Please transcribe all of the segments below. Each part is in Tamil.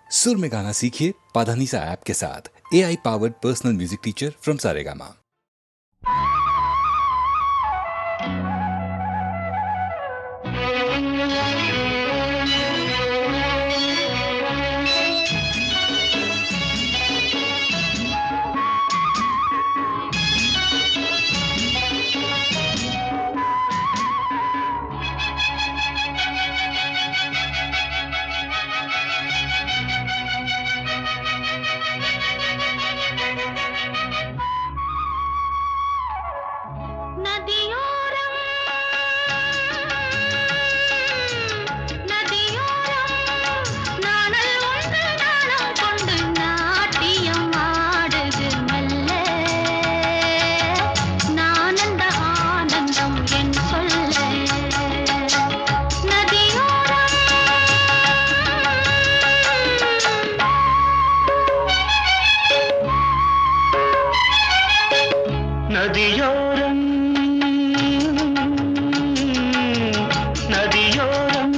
सुर में गाना सीखिए पाधानीसा ऐप के साथ। AI powered personal music teacher from Saregama. நதியோரம் நதியோரம்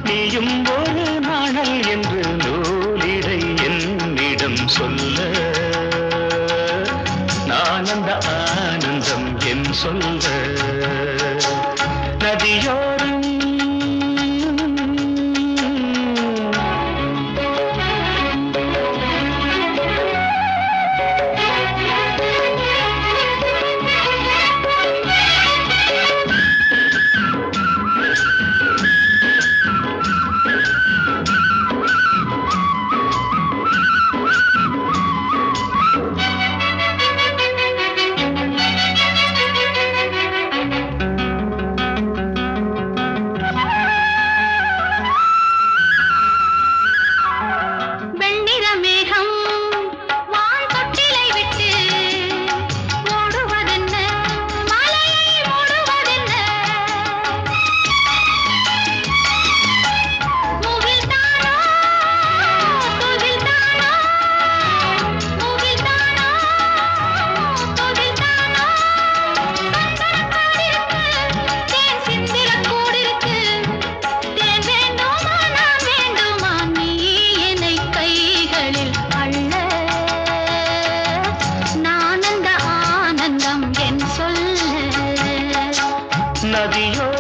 நீயும் ஒரு நாணல் என்று நூலிடை என்னிடம் சொல்ல நான் அந்த ஆனந்தம் என் சொல்ல நதியோரம் நதியோரம் நதியோரம்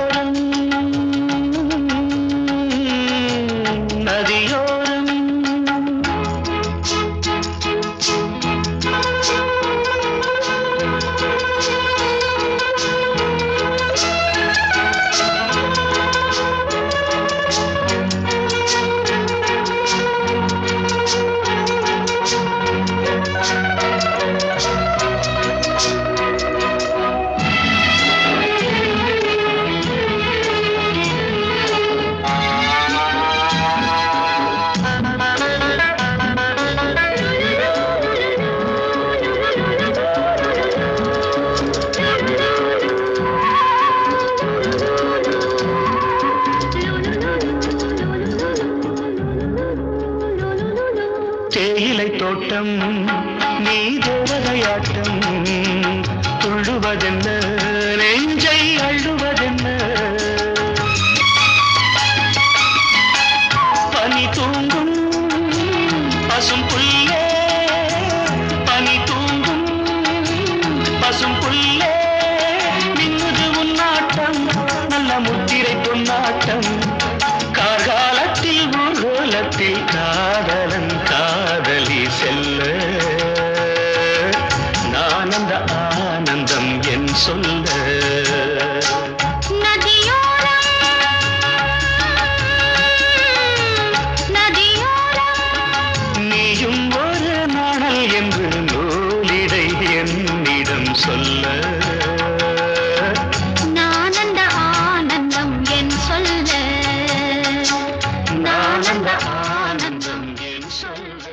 தேயிலை தோட்டம் நீ தேவதையாட்டம் துள்ளுவதென்ன நெஞ்சை அள்ளுவதென்ன பனி தூங்கும் பசும் புல்லே பனி தூங்கும் பசும் புல்லே மின்னுது உன்னாட்டம் நல்ல முத்திரை பொன்னாட்டம் கார்காலத்தில் ஊர்வலத்தில் காதலன் காதலி செல்ல நான் அந்த ஆனந்தம் என் சொல்ல நீயும் ஒரு நாணல் என்று நூலிடை என்னிடம் சொல்ல நான் அந்த ஆனந்தம் என் சொல்ல நான் அந்த ஆனந்தம் என் சொல்ல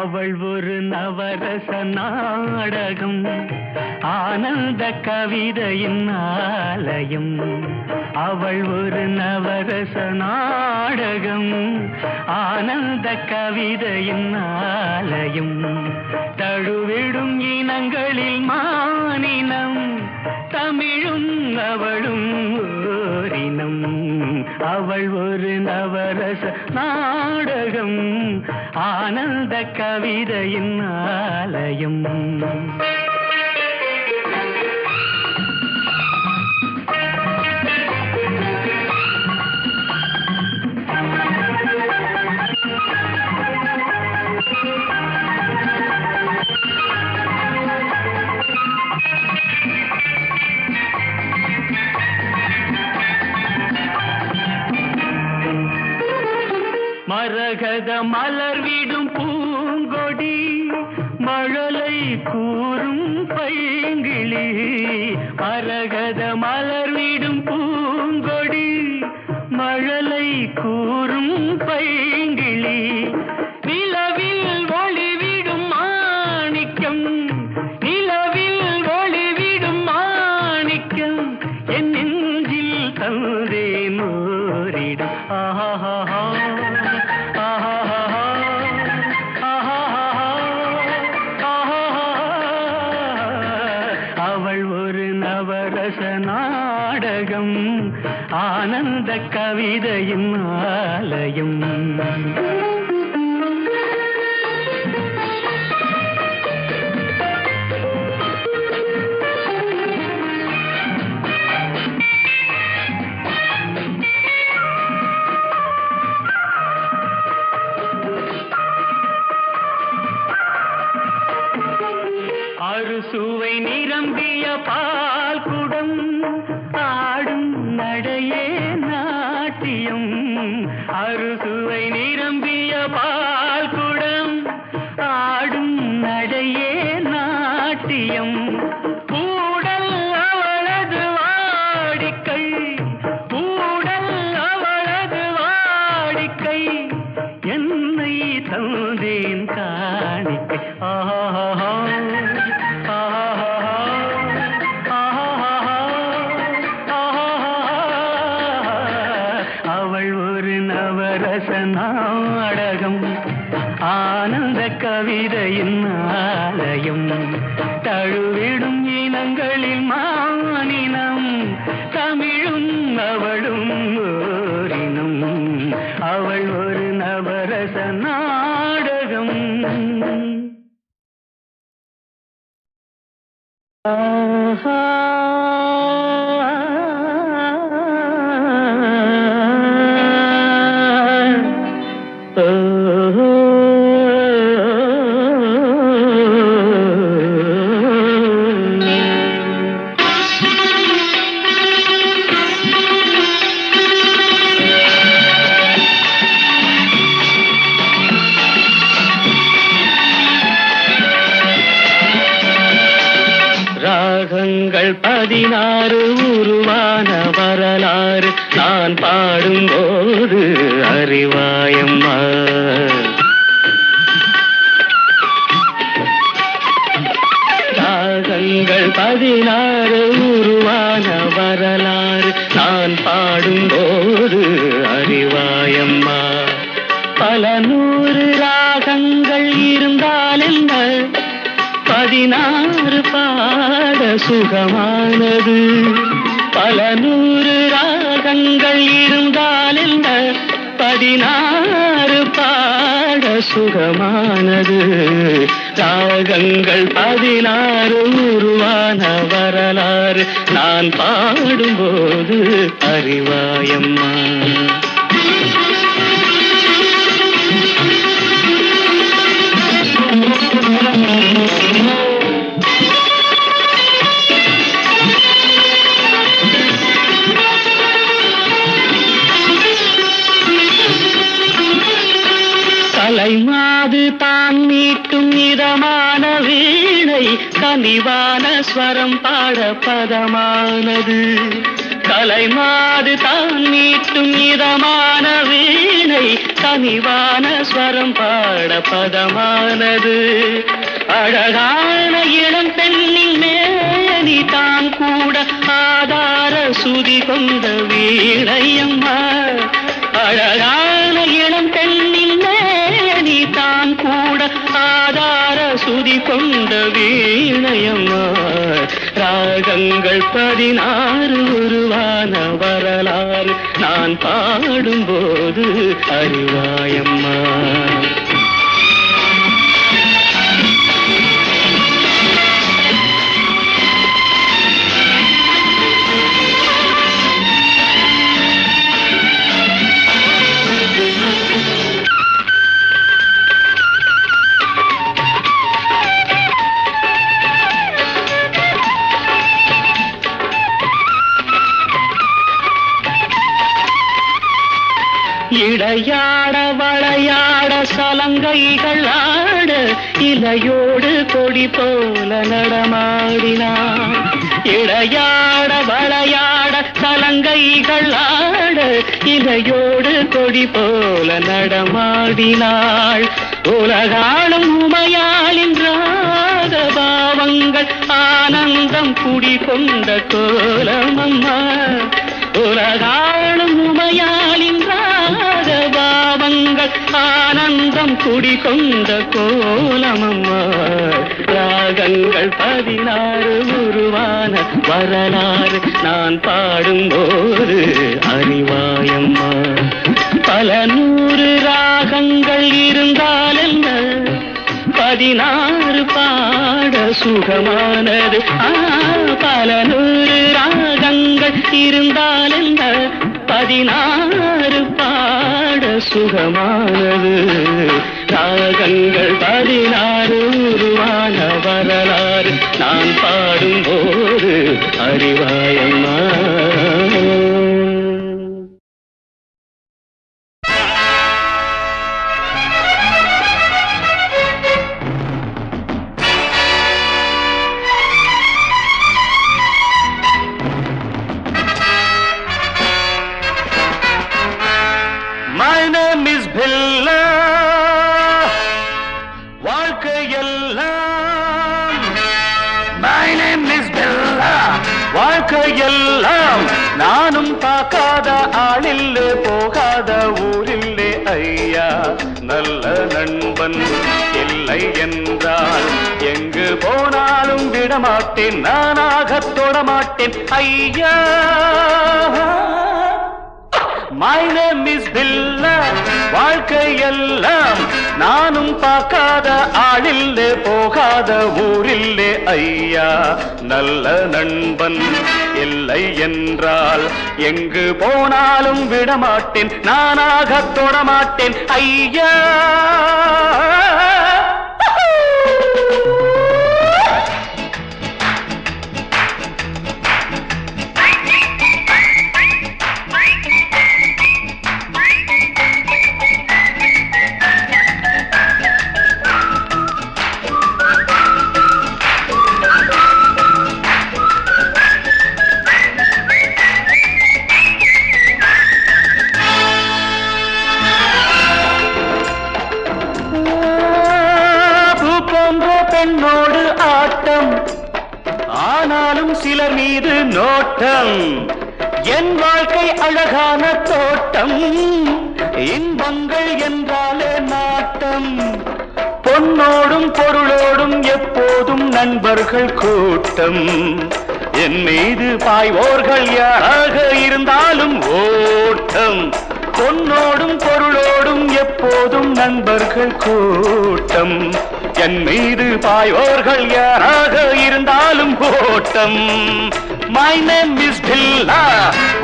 அவள் ஒரு நவரச நாடகம், ஆனந்த கவிதையின் ஆலயம். அவள் ஒரு நவரச நாடகம், ஆனந்த கவிதையின் ஆலயம். தழுவிடும் இனங்களில் மானினம், தமிழும் அவளும் ஓரினம். அவள் ஒரு நவரச நாடகம், ஆனந்த கவிதையின் ஆலயம். மரகத மலர் விடும் பூங்கொடி, மழலை கூறும் பைங்கிளி. மரகத மலர் விடும் பூங்கொடி, மழலை கூறும் பைங்கிளி. நிலவில் ஒளிவிடும் மாணிக்கம், நிலவில் ஒளிவிடும் மாணிக்கம். என் நெஞ்சில் தந்தேன் ஓரிடம். ஆஹா நாடகம், ஆனந்த கவிதையின் ஆலயம். அறுசுவை நிரம்பிய பால் குடம், ஆடும் நடையே நாட்டியம். அறுசுவை நிரம்பிய பால் குடம், ஆடும் நடையே நாட்டியம். கூடல் அவளது வாடிக்கை, கூடல் அவளது வாடிக்கை. என்னை தந்தேன் காணிக்கை. ஆஹா நாடகம், ஆனந்த கவிதையின் ஆலயம். தழுவிடும் இனங்களில் மானினம், தமிழும் அவளும் ஓரினம். அவள் ஒரு நவரச நாடகம். ஆஹா ராகங்கள் 16 உருவான வரலாறு நான் பாடும்போது அறிவாயம்மா. ராகங்கள் 16 உருவான வரலாறு நான் பாடும்போது அறிவாயம்மா. பல 100 ராகங்கள் இருந்தால் என்ன, 16 பாட சுகமானது. பல 100 ராகங்கள் இருந்தால் என்ன, 16 பாட சுகமானது. ராகங்கள் 16 உருவான வரலாறு நான் பாடும்போது அறிவாயம்மா. கலைமாது தான் மீட்டும் இதமான வீணை, கனிவான ஸ்வரம் பாட பதமானது. கலைமாது தான் மீட்டும் இதமான வீணை, பிள்ளை கனிவான ஸ்வரம் பாட பதமானது. அழகான இளம் பெண்ணின் மேனி தான் கூட ஆதார சுதி கொண்ட வீணையம்மா. அழகான இளம் பெண்ணின் மேனி தான் கூட ஆதார சுதி கொண்ட வீணையம்மா. ராகங்கள் 16 உருவான வரலாறு நான் பாடும்போது அறிவாயம்மா. இடையாட வளையாட சலங்கைகள் ஆட இலையோடு கொடி போல நடமாடினான். இடையாட வளையாட சலங்கைகள் ஆட இலையோடு கொடி போல நடமாடினாள். உலகாளும் உமையாளின் ராக பாவங்கள் ஆனந்தம் குடிகொண்ட கோலமம்மா. உலகாளும் உமையாளின் பாவங்கள் ஆனந்தம் குடிகொண்ட கோலமம்மா. ராகங்கள் 16 உருவான வரலாறு நான் பாடும்போது அறிவாயம்மா. பல 100 ராகங்கள் இருந்தால் என்ன, 16 பாட சுகமானது. பல 100 ராகங்கள் இருந்தால் என்ன, 16 பாட சுகமானது. ராகங்கள் 16 உருவான வரலாறு நான் பாடும்போது அறிவாயம்மா. My name is Billa. வாழ்க்கையெல்லாம் My name is Billa. வாழ்க்கையெல்லாம் நானும் பார்க்காத ஆளில்லே, போகாத ஊரில்லே ஐயா. நல்ல நண்பன் இல்லை என்றால் எங்கு போனாலும் விடமாட்டேன், நானாக தொடமாட்டேன் ஐயா. My name is Billa. வாழ்க்கையெல்லாம் நானும் பார்க்காத ஆளில்லே, போகாத ஊரில்லே ஐயா. நல்ல நண்பன் இல்லை என்றால் எங்கு போனாலும் விடமாட்டேன், நானாக தொடமாட்டேன் ஐயா. பெண்ணோடு ஆட்டம், ஆனாலும் சிலர் மீது நோட்டம். என் வாழ்க்கை அழகான தோட்டம், இன்பங்கள் என்றாலே நாட்டம். பொன்னோடும் பொருளோடும் எப்போதும் நண்பர்கள் கூட்டம். என் மீது பாய்வோர்கள் யாராக இருந்தாலும் ஓட்டம். பொன்னோடும் பொருளோடும் எப்போதும் நண்பர்கள் கூட்டம். என் மீது பாயோர்கள் யாராக இருந்தாலும் ஓட்டம். My name is Billa.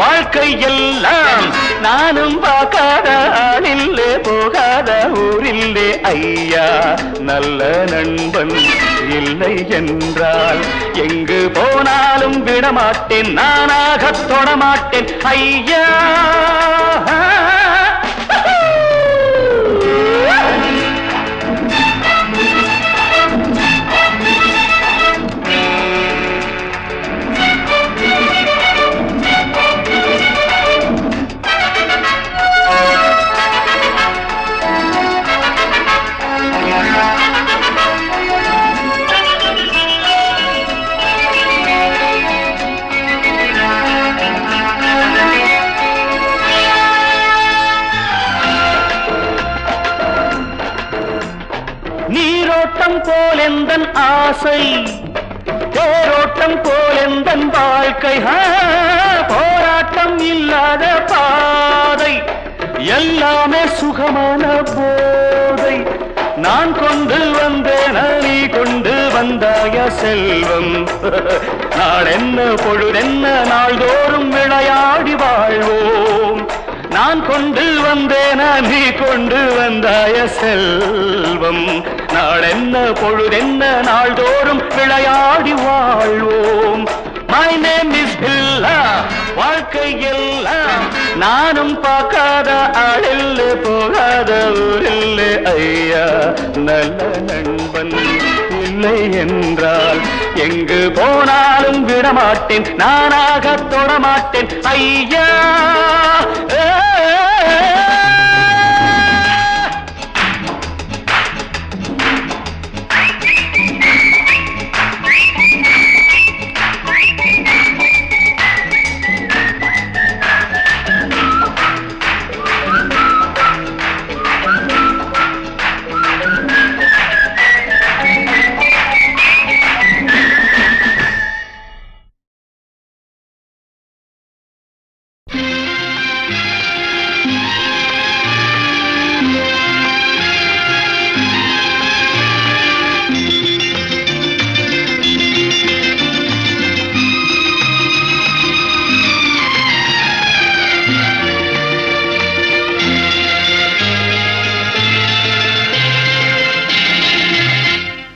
வாழ்க்கையெல்லாம் நானும் பார்க்காத ஆளில்லே, போகாத ஊரில்லே ஐயா. நல்ல நண்பன் இல்லை என்றால் எங்கு போனாலும் விடமாட்டேன், நானாக தொடமாட்டேன் ஐயா. தேரோட்டம் போலெந்தன் ஆசை, தேரோட்டம் போலெந்தன் வாழ்க்கை, போராட்டம் இல்லாத பாதை, எல்லாமே சுகமான போதை. நான் கொண்டு வந்தேன் நீ கொண்டு வந்தாய செல்வம், நாளென்ன பொழுதென்ன நாள்தோறும் விளையாடி வாழ்வோம். நான் கொண்டு வந்தேன் நீ கொண்டு வந்தாய செல்வம், நாளென்ன பொழுதென்ன நாள்தோறும் விளையாடி வாழ்வோம். My name is Billa, வாழ்க்கை எல்லாம் நானும் பார்க்காத ஆளில்ல, போகாத ஊரில்ல ஐயா. நல்ல நண்பன் இல்லை என்றால் எங்கு போனாலும் விடமாட்டேன், நானாக தொடமாட்டேன் ஐயா.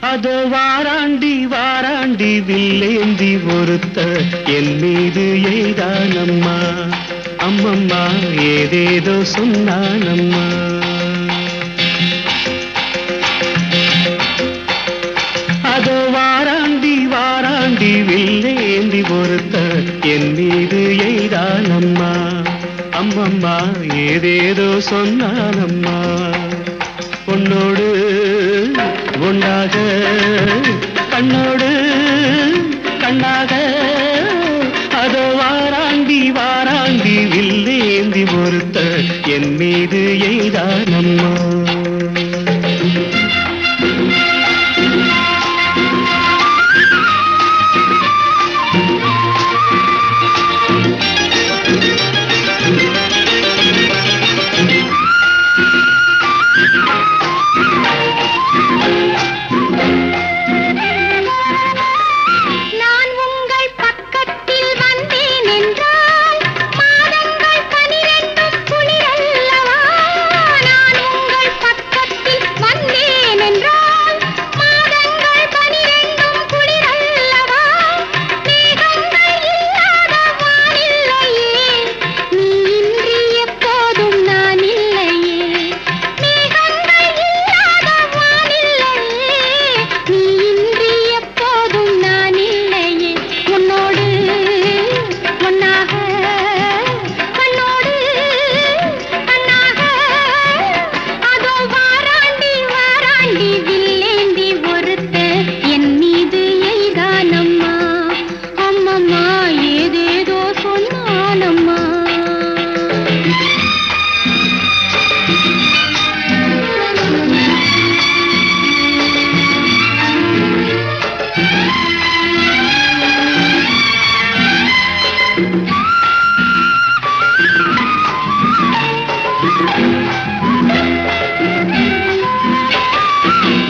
அது வாராண்டி வாராண்டி வில்லேந்தி ஒருத்த என் மீது எய்தானம்மா, அம்மம்மா ஏதேதோ சொன்னானம்மா. அது வாராண்டி வாராண்டி வில்லேந்தி ஒருத்த என் மீது எய்தானம்மா, அம்மம்மா ஏதேதோ சொன்னானம்மா. பொன்னோடு ஒன்றாக கண்ணோடு கண்ணாக, அதோ வாராண்டி வாராண்டி வில்லேந்தி ஒருத்த என் மீது எய்தானம்மா.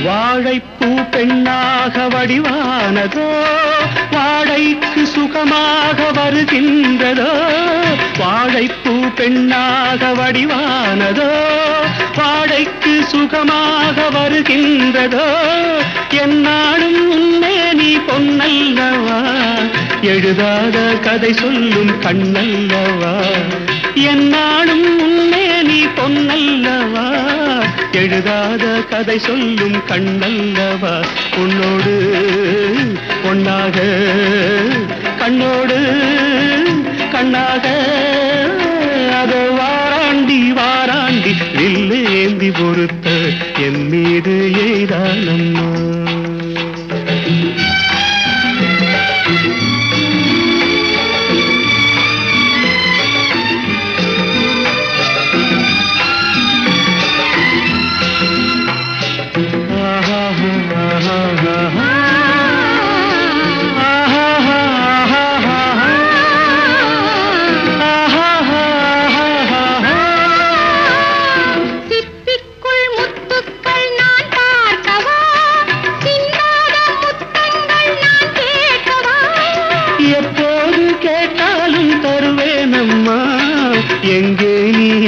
வாழைப்பூ பெண்ணாக வடிவானதோ, வாழைக்கு சுகமாக வருகின்றதோ. வாழைப்பூ பெண்ணாக வடிவானதோ, வாழைக்கு சுகமாக வருகின்றதோ. என்னாலும் உன்னை நீ பொன்னல்லவா, எழுதாத கதை சொல்லும் கண்ணல்லவா. என்னாலும் உன்னை நீ பொன்னல்லவா, எழுதாத கதை சொல்லும் கண்ணல்லவா. உன்னோடு பொன்னாக கண்ணோடு கண்ணாக, அதோ வாராண்டி வாராண்டி வில்லேந்தி பொறுத்த என் மீது எய்தானம்மா. ஆஹா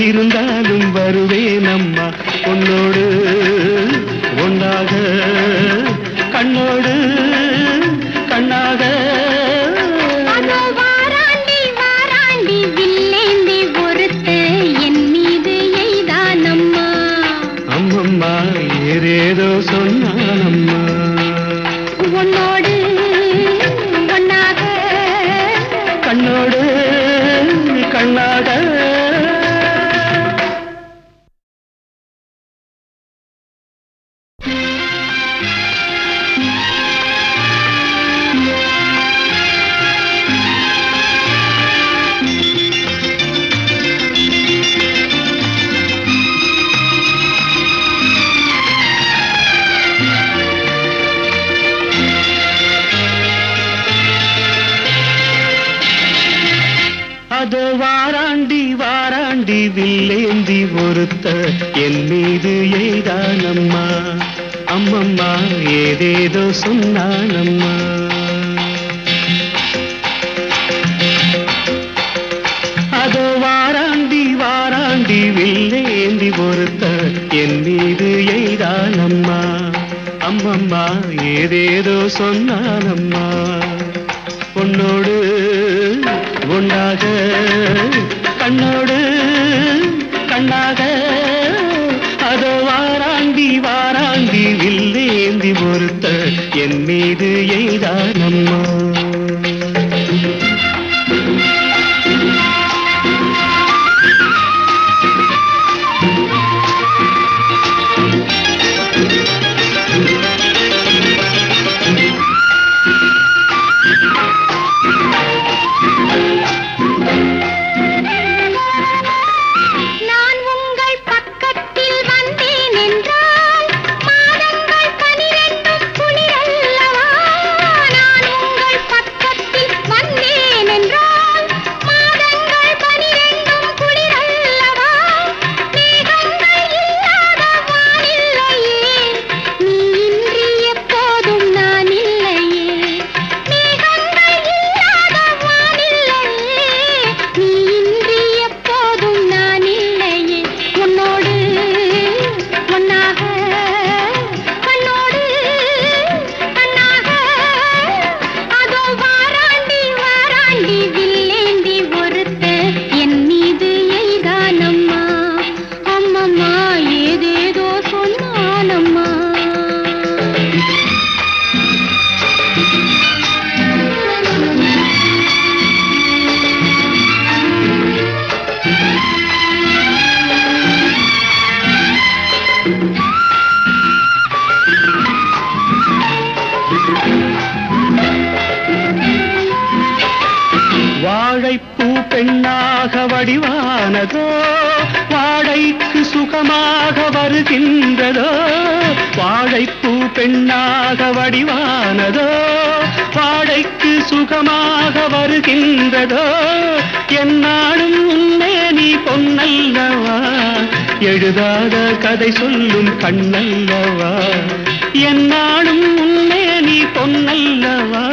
இருந்தாலும் வருவேனம்மா உன்னோடு ஒன்றாக கண்ணோடு கண்ணாக. அதோ வாராண்டி வாராண்டி வில்லேந்தி ஒருத்த என் மீது எய்தானம்மா. அம்மம்மா ஏதேதோ சொன்னானம்மா. உன்னோடு ஒன்னாக கண்ணோடு கண்ணாக. அதோ வாராண்டி வாராண்டி வில்லேந்தி ஒருத்த என் மீது எய்தானம்மா. அம்மம்மா ஏதேதோ சொன்னானம்மா. அதோ வாராண்டி வாராண்டி வில்லேந்தி ஒருத்த என் மீது எய்தானம்மா. அம்மம்மா ஏதேதோ சொன்னானம்மா. உன்னோடு ஒன்றாக கண்ணோடு கண்ணாக. அதோ வாராண்டி வாராண்டி வில்லேந்தி ஒருத்த என் மீது எய்தானம்மா. நான் உங்கள் பக்கத்தில் வந்தேன் என்றால் மாதங்கள் 12 குளிரல்லவா. நான் உங்கள் பக்கத்தில் வந்தேன் என்றால் மாதங்கள் 12 குளிரல்லவா. மேகங்கள் இல்லாத வானில்லையே, நீ இன்றி எப்போதும் நான் இல்லையே. மேகங்கள் இல்லாத வானில்லையே, நீ இன்றி எப்போதும் நான் இல்லையே. உன்னோடு ஒன்னாக கண்ணோடு கண்ணாக. அதோ வாராண்டி வாராண்டி வில்லேந்தி ஒருத்த என் மீது எய்தானம்மா. அம்மம்மா ஏதேதோ சொன்னானம்மா. வாழைப்பூ பெண்ணாக வடிவானதோ, வாழைக்கு சுகமாக வருகின்றதோ. வாழைப்பூ பெண்ணாக வடிவானதோ, வாழைக்கு சுகமாக வருகின்றதோ. என்னாலும் உன்னே நீ பொன்னல்லவா, எழுதாத கதை சொல்லும் கண்ணல்லவா. என்னாலும் உன்னே நீ பொன்னல்லவா,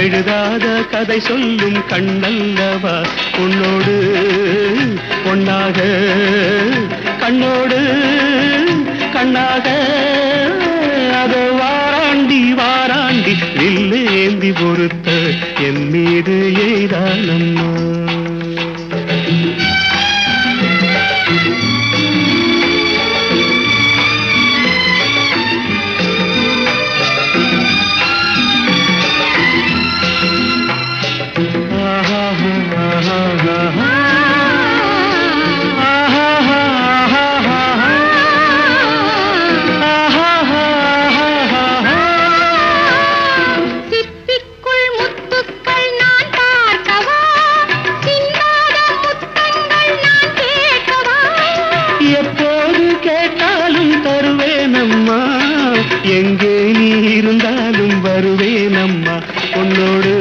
எழுதாத கதை சொல்லும் கண்ணல்லவா. உன்னோடு ஒன்னாக கண்ணோடு கண்ணாக. அதோ வாராண்டி வாராண்டி வில்லேந்தி பொறுத்த என் மீது எய்தானம்மா. சிப்பிக்குள் முத்துக்கள் நான் பார்க்கவா, சிந்தாத முத்தங்கள் நான் கேட்கவா. எப்போது கேட்டாலும் தருவேனம்மா, எங்கே நீ இருந்தாலும் வருவேனம்மா. உன்னோடு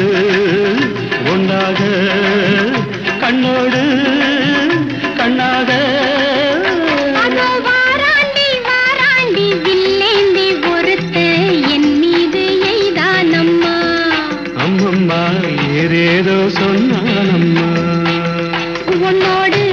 ஒன்றாக கண்ணோடு கண்ணாக. அதோ வாராண்டி வாராண்டி வில்லேந்தி ஒருத்த என் மீது எய்தானம்மா. அம்மம்மா ஏதேதோ சொன்னானம்மா. உன்னோடு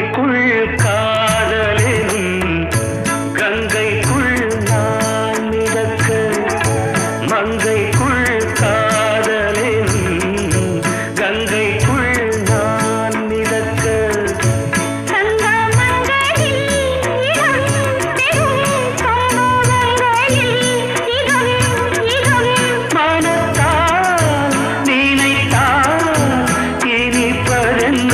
மங்கைக்குள் காதலினும் கங்கைக்குள் நான் மிதக்க மங்கைக்குள் காதலினும் கங்கைக்குள் நான் மிதக்க மனத்தால் நினைத்தால் இனிப்பதென்ன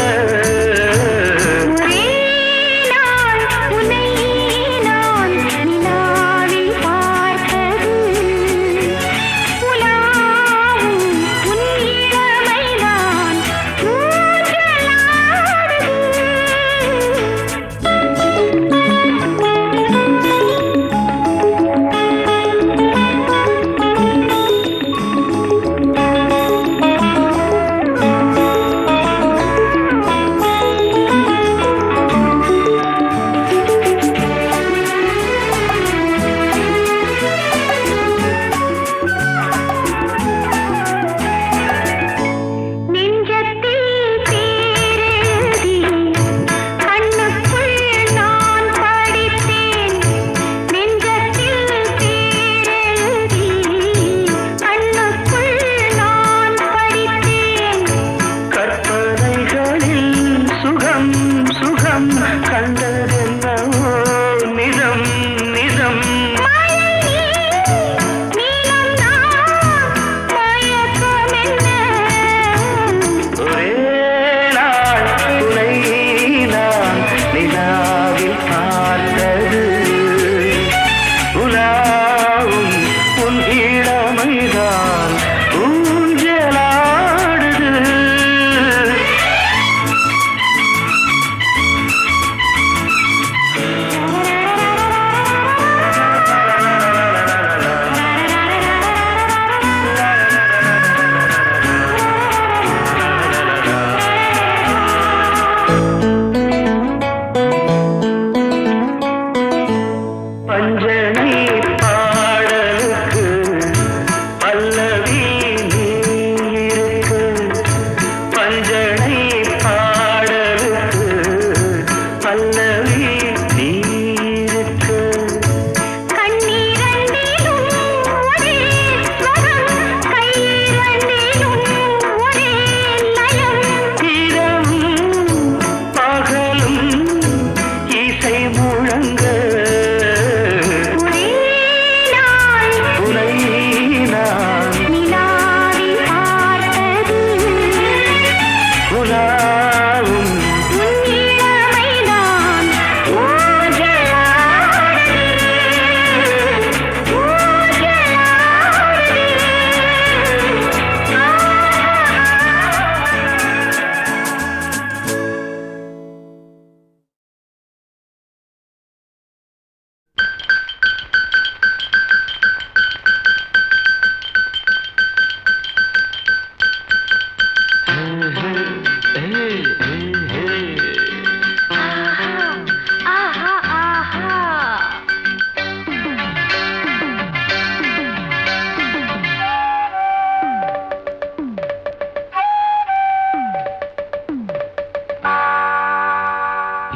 பஞ்சனை பாடலுக்கு பல்லவி நீ இருக்கு பஞ்சனை பாடலுக்கு பல்லவி நீ இருக்கு இரவும் பகலும் இசை முழங்க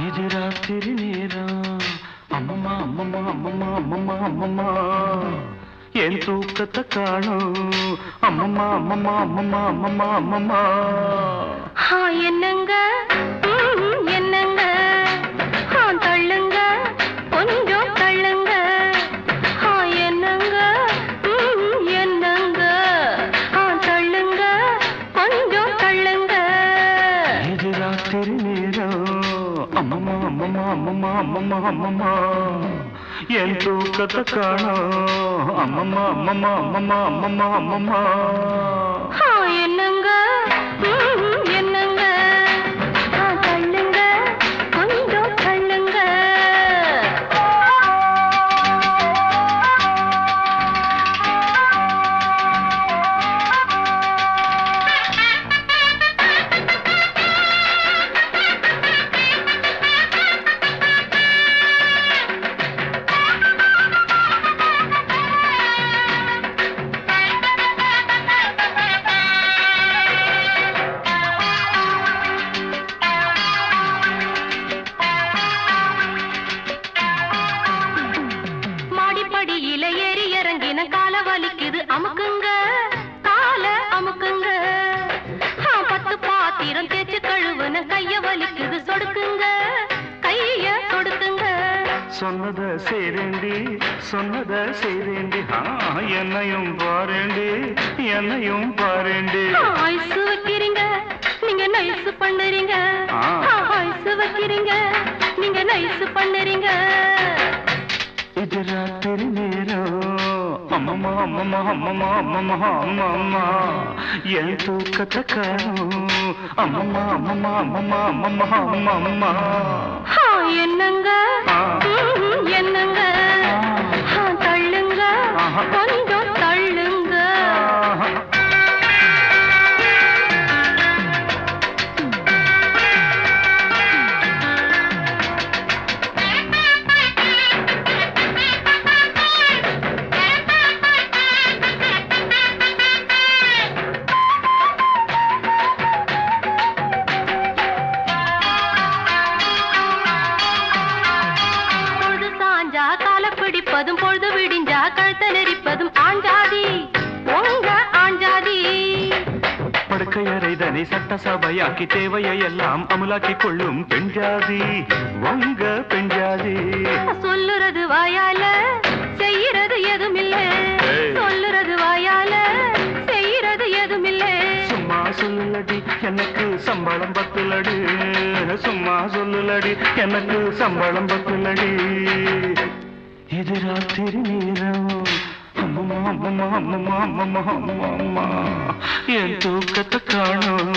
இது ராத்திரி நேரம் அம்மம்மா அம்மம்மா அம்மம்மா அம்மம்மா அம்மம்மா என் தூக்கத்தை காணும் அம்மம்மா அம்மம்மா அம்மம்மா அம்மம்மா அம்மம்மா என்னங்க என்னங்க தள்ளுங்க கொஞ்சம் தள்ளுங்க என்னங்க என்னங்க தள்ளுங்க கொஞ்சம் தள்ளுங்க இது ராத்திரி நேரம் அம்மம்மா அம்மம்மா அம்மம்மா அம்மம்மா அம்மம்மா என் தூக்கத்தை காணும் அம்மம்மா அம்மம்மா அம்மம்மா அம்மம்மா அம்மம்மா என்னங்க என்னங்க தள்ளுங்க கொஞ்சம் தள்ளுங்க சொன்னத செய்றேண்டி சொன்னத செய்றேண்டி என்னையும் பாருண்டி என்னையும் பாருண்டி ஐசு வைக்கிறீங்க நீங்க நைஸ் பண்ணுறீங்க ஐசு வைக்கிறீங்க நீங்க நைஸ் பண்ணுறீங்க இது ராத்திரி நேரம் அம்மம்மா அம்மம்மா அம்மம்மா அம்மம்மா அம்மம்மா என் தூக்கத்தை காணும் அம்மம்மா அம்மம்மா அம்மம்மா அம்மம்மா அம்மம்மா என்னங்க என்னங்க தள்ளுங்க கொஞ்சம் தள்ளுங்க பிடிப்பதும் பொழுது விடிஞ்சா கழுத்த நெரிப்பதும் ஆஞ்சாதி உங்க ஆஞ்சாதி படுக்கையறைதனை சட்டசபையாக்கி தேவையை எல்லாம் அமலாக்கி கொள்ளும் பெண்ஜாதி உங்க பெண்ஜாதி சொல்லுறது வாயால செய்யறது எதுவும் இல்ல சொல்லுறது வாயால செய்யறது எதுவும் இல்ல சும்மா சொல்லுலடி எனக்கு சம்பளம் பத்துலடி சும்மா சொல்லுலடி எனக்கு சம்பளம் பத்துலடி இது ராத்திரி நேரம் அம்மம்மா அம்மம்மா அம்மம்மா அம்மம்மா அம்மம்மா என் தூக்கத்தை காணும்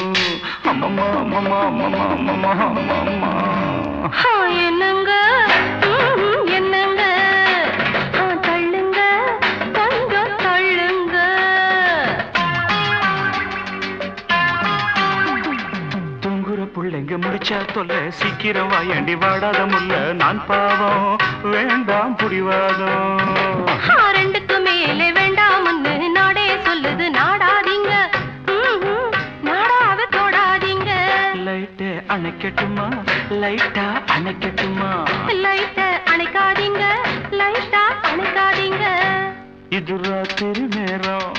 அம்மம்மா அம்மம்மா அம்மம்மா அம்மம்மா அம்மம்மா என்னங்க என்னங்க தள்ளுங்க கொஞ்சம் தள்ளுங்க தூங்குற புள்ளைங்க முடிச்சா தொல்ல சீக்கிரம் வாயண்டி வாடாத முல்ல நான் பாவம் வேண்டாம் புடிவாதம் ரெண்டுக்கு மேலே வேண்டாம்னு நாடே சொல்லுது நாடாதீங்க நாடாவ தொடாதீங்க லைட்டை அணைக்கட்டுமா லைட்டா அணைக்கட்டுமா லைட்ட அணைக்காதீங்க லைட்டா அணைக்காதீங்க இது ராத்திரி நேரம்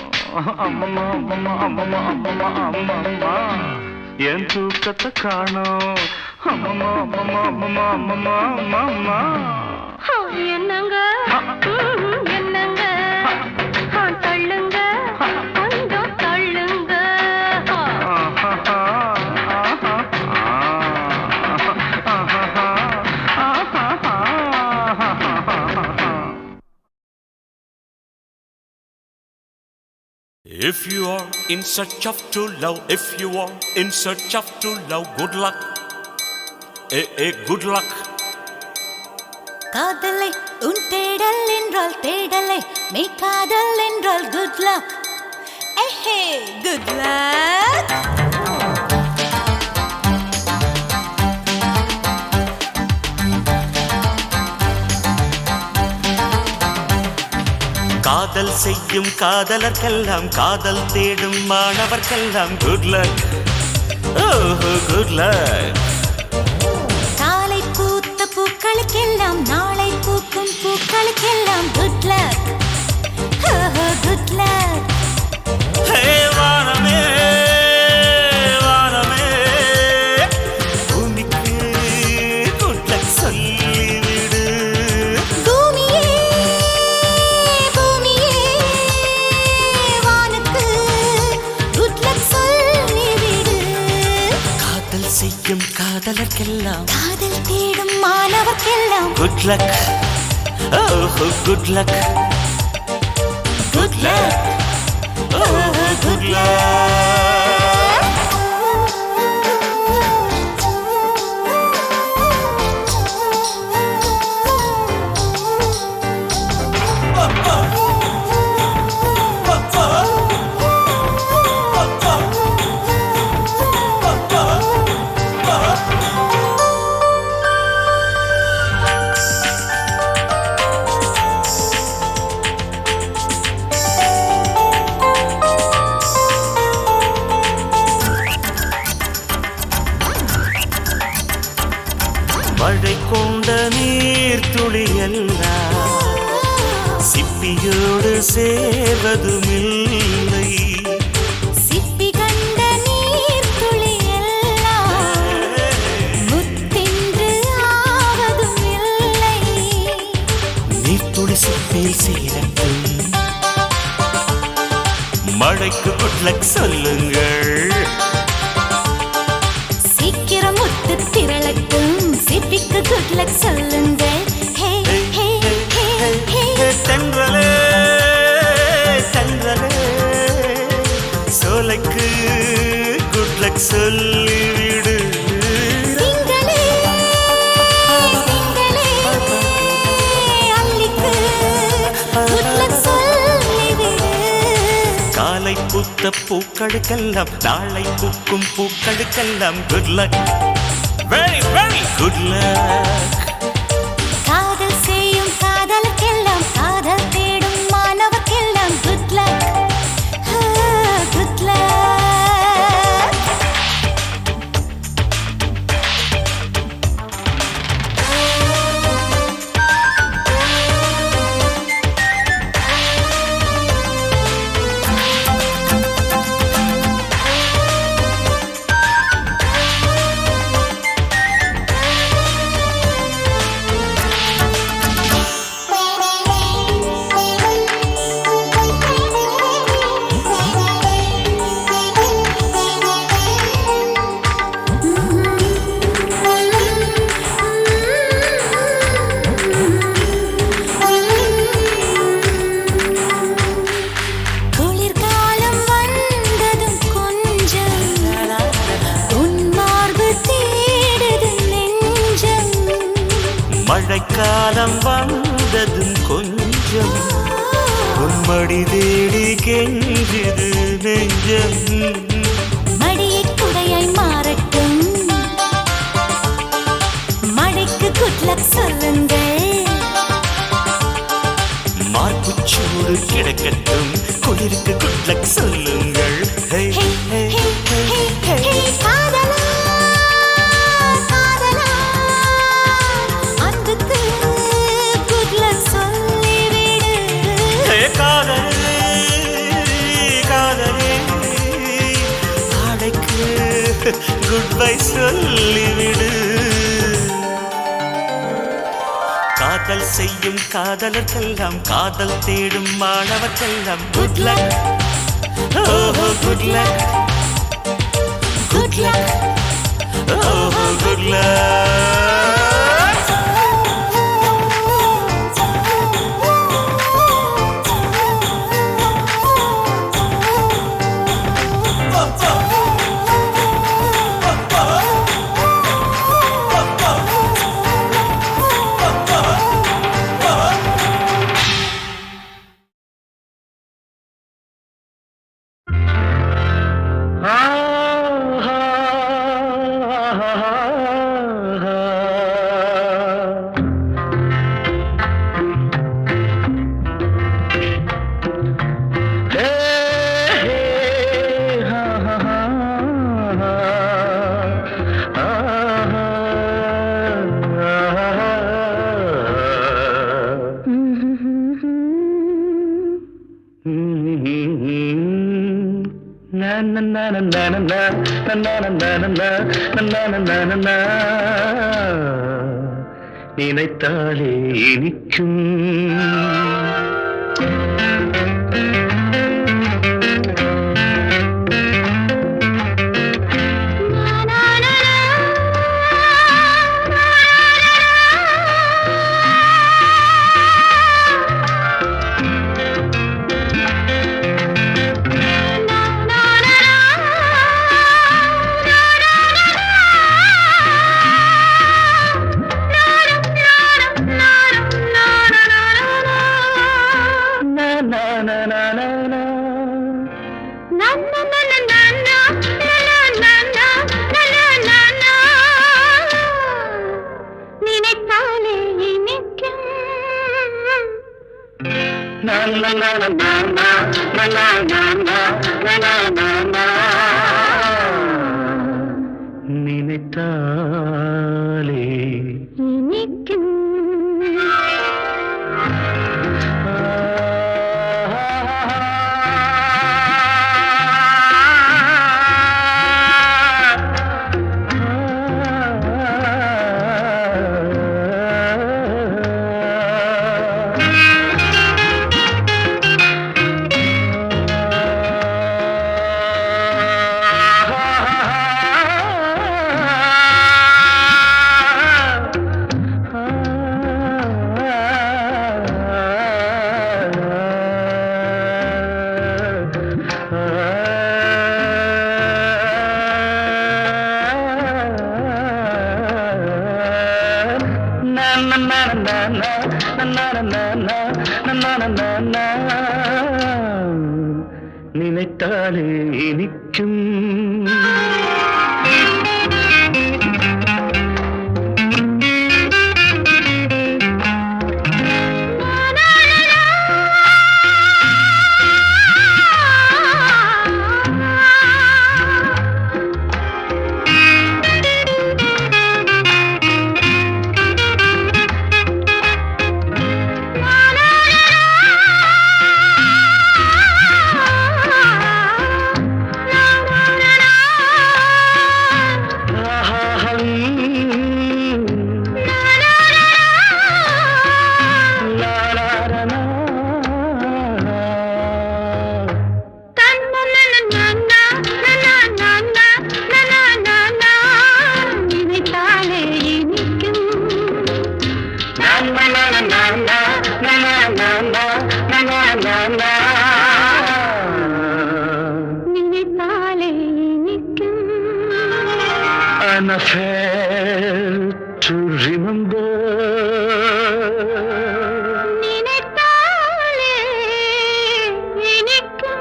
அம்மம்மா அம்மம்மா அம்மம்மா அம்மம்மா அம்மம்மா என் தூக்கத்தை காணும் அம்மம்மா அம்மம்மா அம்மம்மா அம்மம்மா அம்மம்மா என்னங்க என்னங்க தள்ளுங்க கொஞ்சம் தள்ளுங்க If you are in search of true love, if you are in search of true love, good luck. Good luck. காதலை உன் தேடல் என்றால் தேடலை மெய் காதல் என்றால் good luck. ஏஹே good luck. காதல் செய்யும் காதலர்க்கெல்லாம் காதல் தேடும் மாணவர்க்கெல்லாம் good luck. Oh, good luck. காலை பூத்த பூக்களுக்கெல்லாம் நாளை பூக்கும் பூக்களுக்கெல்லாம் good luck. good luck. Hey வானமே வானமே பூமிக்கு good luck சொல்லிவிடு. பூமியே பூமியே வானுக்கு good luck சொல்லிவிடு. காதல் செய்யும் காதலர்க்கெல்லாம் காதல் தேடும் மாணவர்க்கெல்லாம் good luck. Oh, good luck. Good luck. Oh, good luck. மழை கொண்ட நீர் துளியெல்லாம் சிப்பியோடு சேர்வதுமில்லை. சிப்பி கண்ட நீர் துளியெல்லாம் முத்தின்று ஆவதும் இல்லை. குடிசையில் சேரட்டும். மழைக்கு குட் லக் சொல்லுங்கள். சீக்கிரம் முத்து திரளட்டும். சிப்பிக்கு குட் லக் சொல்லுங்கள். ஹே ஹே ஹே ஹே தென்றலே தென்றலே சோலைக்கு குட் லக் சொல்லிவிடு. திங்களே திங்களே அல்லிக்கு குட் லக் சொல்லிவிடு. காலை பூத்த பூக்களுக்கெல்லாம் நாளை பூக்கும் பூக்களுக்கெல்லாம் good luck. Very very good luck. காதல் செய்யும் காதலுக்கெல்லாம் காதல் தேடும் மாணவர்க்கெல்லாம் குட் லக். Good luck. குளிர்காலம் வந்ததும் கொஞ்சம் உன் மார்பு தேடுது நெஞ்சம். மழைக்காலம் வந்ததும் கொஞ்சம் உன்மடி தேடி கெஞ்சுது நெஞ்சம். மடியை குடையாய் மாறட்டும். மழைக்கு குட் லக் சொல்லுங்கள். மார்புச்சூடு கிடக்கட்டும். குளிருக்கு குட் லக் சொல்லுங்கள். ஹே ஹே ஹே ஹே ஹே ஹே காதலா காதலா அன்புக்கு குட் லக் சொல்லிவிடு. ஹே காதலே காதலே ஆடைக்கு குட் பை சொல்லிவிடு. காதல் செய்யும் காதலர்க்கெல்லாம் காதல் தேடும் மாணவர்க்கெல்லாம் குட் லக். ஓஹோ குட் லக் குட் லக் ஓஹோ குட் லக். நினைத்தாலே இனிக்கும். நினைத்தாலே இனிக்கும். நினைத்தாலே இனிக்கும் An affair to remember. நினைத்தாலே இனிக்கும்.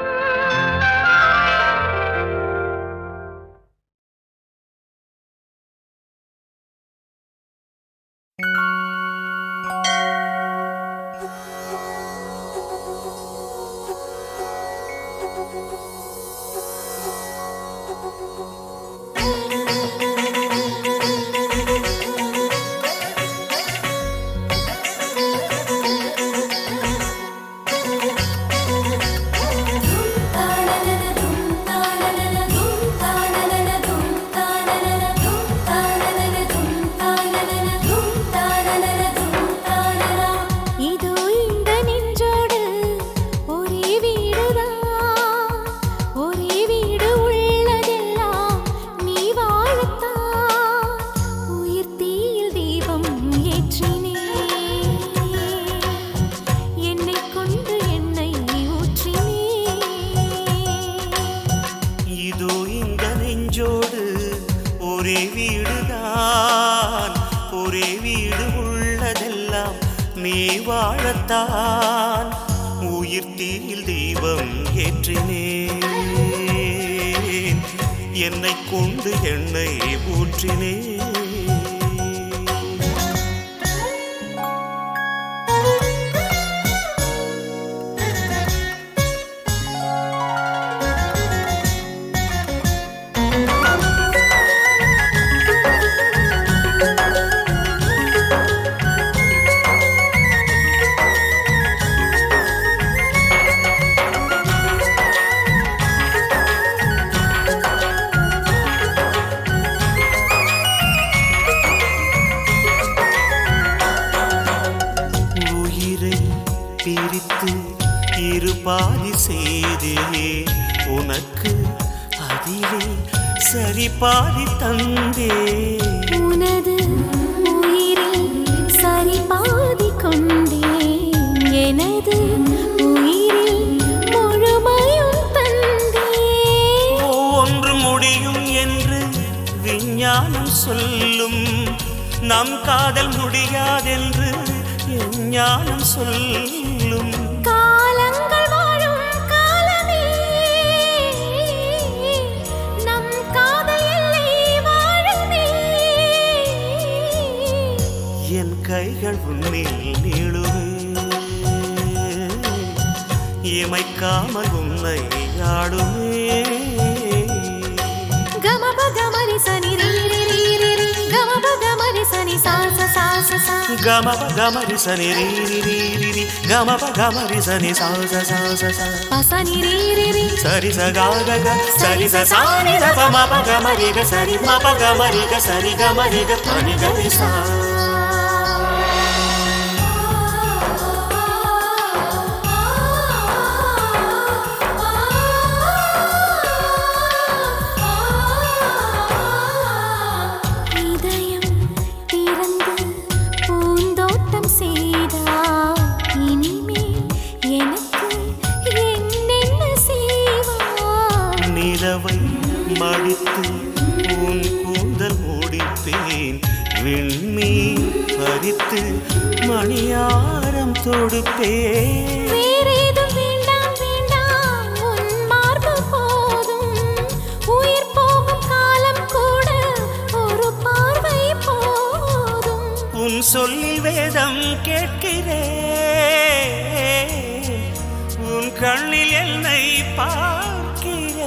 இதோ இந்த நெஞ்சோடு ஒரே வீடுதான், ஒரே வீடு உள்ளதெல்லாம் நீ வாழத்தான் உயிர் தீயில் தீபம் ஏற்றினேன், என்னை கொண்டு என்னை ஊற்றினேன். இதோ இந்த நெஞ்சோடு ஒரே வீடுதான், ஒரே வீடு உள்ளதெல்லாம் நீ வாழத்தான் உயிர் தீயில் தீபம் ஏற்றினேன், என்னை கொண்டு என்னை ஊற்றினேன். உயிரை பிரித்து இருபாதி செய்தே உனக்கு அதிலே சரி பாதி தந்தே. உனது உயிரில் சரி பாதி கொண்டேன், எனது உயிரில் முழுமையும் தந்தேன். ஒன்று முடியும் என்று விஞ்ஞானம் சொல்லும், நம் காதல் முடியாதென்று என் ஞானம் சொல்லும். காலங்கள் வாழும் காலமே நம் காதல் எல்லை வாழுமே. என் கைகள் உன்னில் நீளுமே, இமைக்காமல் உன்னை ஆடுமே. கமப கமரி சனி ரீ ரீ ரீ ரீ ரீ, கமப கமரி சனி சா சா சா சா சா. గమప గమరి సని రీ రి రి రి రి గమప గమరి సని సా స సా స స పసని రీ రీ రీ సరి స గా గ గ సరి స సా ని ద ప మ ప గమరి గ సరి మ ప గమరి గ సరి గమరి గ ప ని గ రి సా. இதயம் திறந்து பூந்தோட்டம் செய்தா, இனிமேல் எனக்கு என்னென்ன செய்வா. நிலவை மடித்து உன் கூந்தல் முடிப்பேன், விண்மீன் பறித்து மணியாரம் தொடுப்பேன். வேறேதும் வேண்டாம் வேண்டாம், உன் மார்பு சொல்லில் வேதம் கேட்கிறேன், உன் கண்ணில் என்னை பார்க்கிறேன்.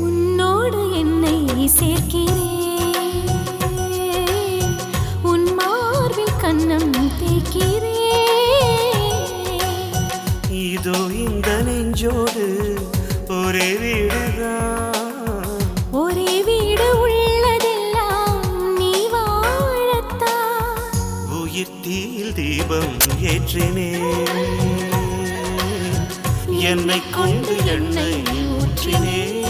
உன்னோடு என்னை சேர்க்கிறேன், உன் மார்பில் கண்ணம் தேய்க்கிறேன். இதோ இந்த நெஞ்சோடு ஒரே வீடுதான், ஒரே வீடு உள்ளதெல்லாம் நீ வாழத்தான். உயிர் தீயில் தீபம் ஏற்றினேன், என்னை கொண்டு எண்ணெய் ஊற்றினேன்.